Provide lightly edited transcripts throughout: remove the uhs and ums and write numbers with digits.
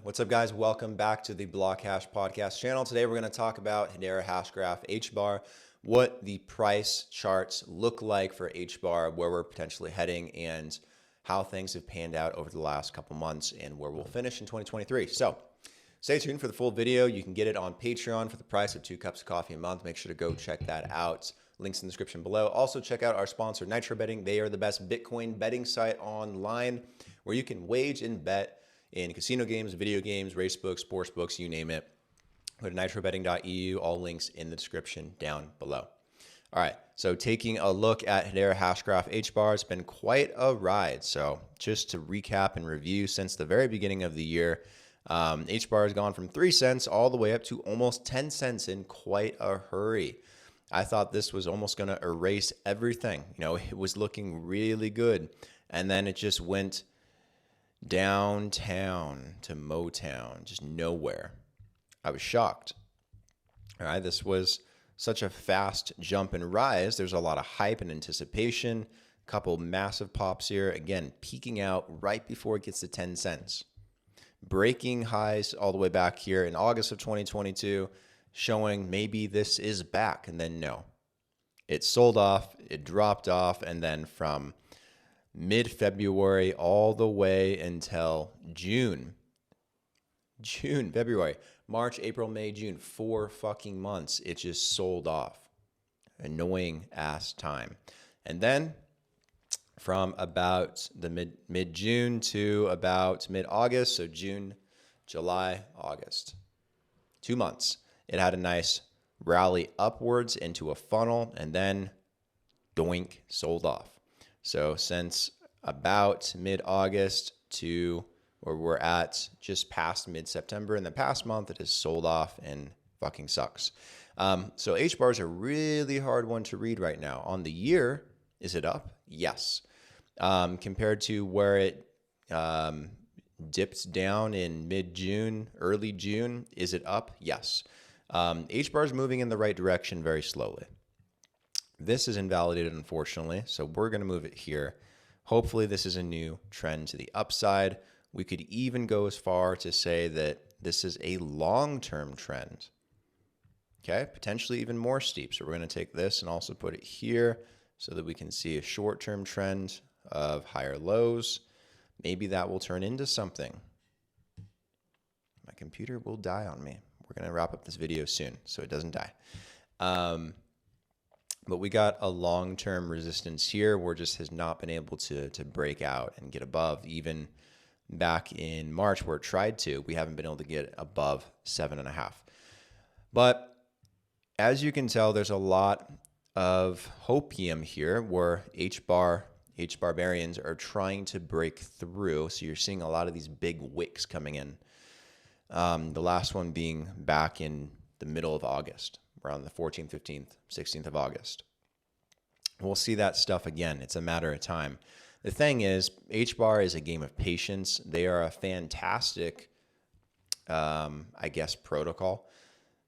What's up, guys? Welcome back to the Block Hash Podcast channel. Today, we're going to talk about Hedera Hash Graph HBAR, what the price charts look like for HBAR, where we're potentially heading, and how things have panned out over the last couple months and where we'll finish in 2023. So stay tuned for the full video. You can get it on Patreon for the price of 2 cups of coffee a month. Make sure to go check that out. Links in the description below. Also, check out our sponsor, NITROBETTING. They are the best Bitcoin betting site online where you can wage and bet in casino games, video games, racebooks, sports books, you name it. Go to nitrobetting.eu. All links in the description down below. All right, so taking a look at Hedera Hashgraph HBAR, it's been quite a ride. So just to recap and review, since the very beginning of the year, HBAR has gone from 3 cents all the way up to almost 10 cents in quite a hurry. I thought this was almost going to erase everything. You know, it was looking really good. And then it just went downtown to Motown, just nowhere. I was shocked. All right, this was such a fast jump and rise. There's a lot of hype and anticipation, a couple massive pops here. Again, peaking out right before it gets to 10 cents. Breaking highs all the way back here in August of 2022, showing maybe this is back. And then no, it sold off, it dropped off, and then from mid-February all the way until February, March, April, May, June, 4 fucking months, it just sold off. Annoying ass time. And then from about the mid-June to about mid-August, so June, July, August, 2 months, it had a nice rally upwards into a funnel, and then doink, sold off. So since about mid-August to where we're at just past mid-September in the past month, it has sold off and fucking sucks. So HBAR is a really hard one to read right now. On the year, is it up? Yes. Compared to where it dipped down in mid-June, early June, is it up? Yes. HBAR is moving in the right direction very slowly. This is invalidated, unfortunately, so we're going to move it here. Hopefully, this is a new trend to the upside. We could even go as far to say that this is a long-term trend. Okay, potentially even more steep. So we're going to take this and also put it here so that we can see a short-term trend of higher lows. Maybe that will turn into something. My computer will die on me. We're going to wrap up this video soon so it doesn't die. But we got a long-term resistance here where it just has not been able to break out and get above. Even back in March where it tried to, we haven't been able to get above 7.5. But as you can tell, there's a lot of hopium here where H-barbarians are trying to break through. So you're seeing a lot of these big wicks coming in. The last one being back in the middle of August, around the 14th, 15th, 16th of August. We'll see that stuff again. It's a matter of time. The thing is, HBAR is a game of patience. They are a fantastic, protocol.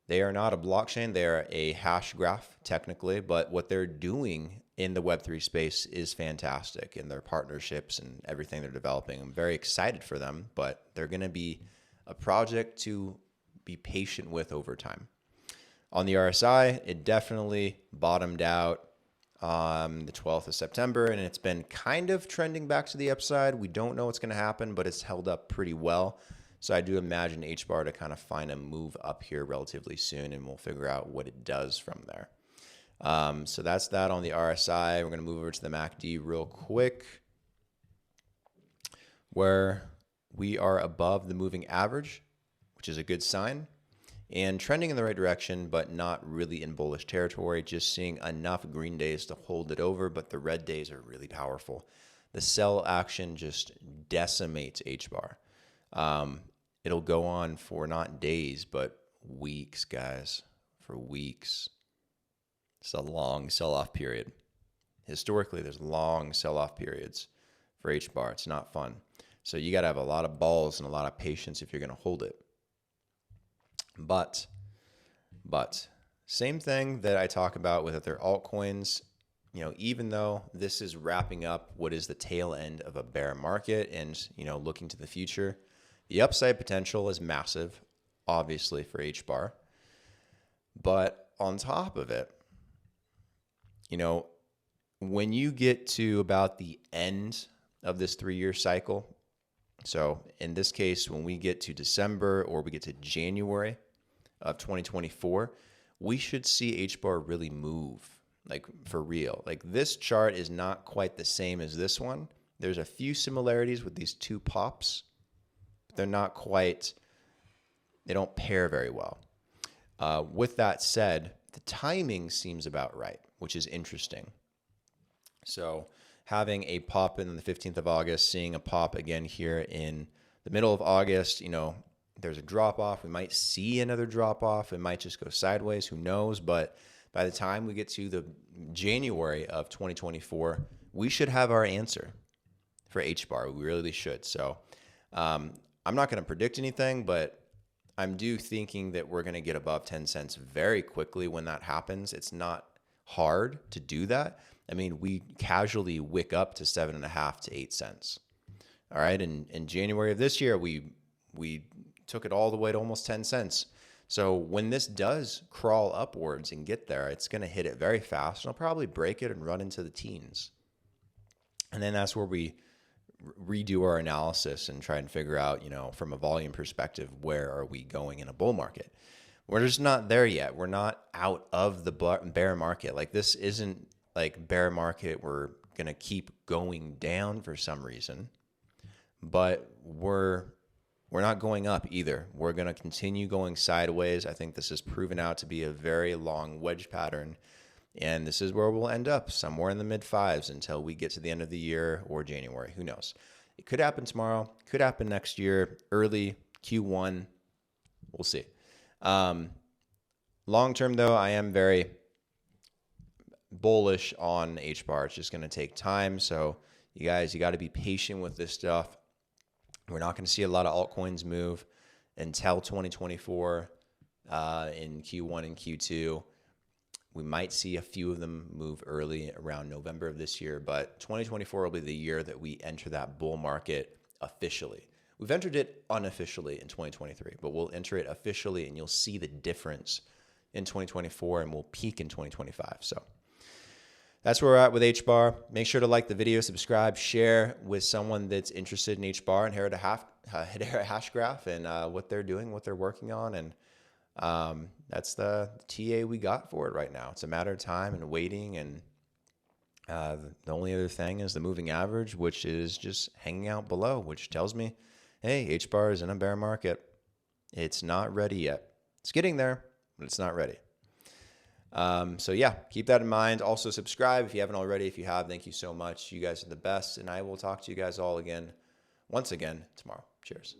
They are not a blockchain. They are a hash graph, technically, but what they're doing in the Web3 space is fantastic, and their partnerships and everything they're developing. I'm very excited for them, but they're going to be a project to be patient with over time. On the RSI, it definitely bottomed out the 12th of September, and it's been kind of trending back to the upside. We don't know what's going to happen, but it's held up pretty well. So I do imagine HBAR to kind of find a move up here relatively soon, and we'll figure out what it does from there. So that's that on the RSI. We're going to move over to the MACD real quick, where we are above the moving average, which is a good sign. And trending in the right direction, but not really in bullish territory. Just seeing enough green days to hold it over, but the red days are really powerful. The sell action just decimates HBAR. It'll go on for not days, but weeks, guys. For weeks. It's a long sell-off period. Historically, there's long sell-off periods for HBAR. It's not fun. So you got to have a lot of balls and a lot of patience if you're going to hold it. But same thing that I talk about with other altcoins, you know, even though this is wrapping up what is the tail end of a bear market and, you know, looking to the future, The upside potential is massive, obviously, for HBAR. But on top of it, when you get to about the end of this 3-year cycle, so in this case, when we get to December or we get to January of 2024, we should see HBAR really move, like for real. Like this chart is not quite the same as this one. There's a few similarities with these two pops, but they're not quite, they don't pair very well. With that said, the timing seems about right, which is interesting. So having a pop in the 15th of August, seeing a pop again here in the middle of August, there's a drop off. We might see another drop off. It might just go sideways. Who knows? But by the time we get to the January of 2024, we should have our answer for HBAR. We really should. So I'm not going to predict anything, but I'm thinking that we're going to get above 10 cents very quickly when that happens. It's not hard to do that. I mean, we casually wick up to 7.5 to 8 cents. All right. In January of this year, we took it all the way to almost 10 cents. So when this does crawl upwards and get there, it's going to hit it very fast. And I'll probably break it and run into the teens. And then that's where we redo our analysis and try and figure out, from a volume perspective, where are we going in a bull market? We're just not there yet. We're not out of the bear market. Like this isn't like bear market. We're going to keep going down for some reason, but we're not going up either. We're going to continue going sideways. I think this has proven out to be a very long wedge pattern. And this is where we'll end up, somewhere in the mid fives until we get to the end of the year or January. Who knows? It could happen tomorrow. Could happen next year, early Q1. We'll see. Long term, though, I am very bullish on HBAR. It's just going to take time. So you guys, you got to be patient with this stuff. We're not going to see a lot of altcoins move until 2024 in Q1 and Q2. We might see a few of them move early around November of this year, but 2024 will be the year that we enter that bull market officially. We've entered it unofficially in 2023, but we'll enter it officially and you'll see the difference in 2024 and we'll peak in 2025. So that's where we're at with HBAR. Make sure to like the video, subscribe, share with someone that's interested in HBAR and Hedera hash graph and what they're doing, what they're working on. And that's the TA we got for it right now. It's a matter of time and waiting. And the only other thing is the moving average, which is just hanging out below, which tells me, hey, HBAR is in a bear market. It's not ready yet. It's getting there, but it's not ready. So yeah, keep that in mind. Also subscribe if you haven't already. If you have, thank you so much. You guys are the best. And I will talk to you guys all once again tomorrow. Cheers.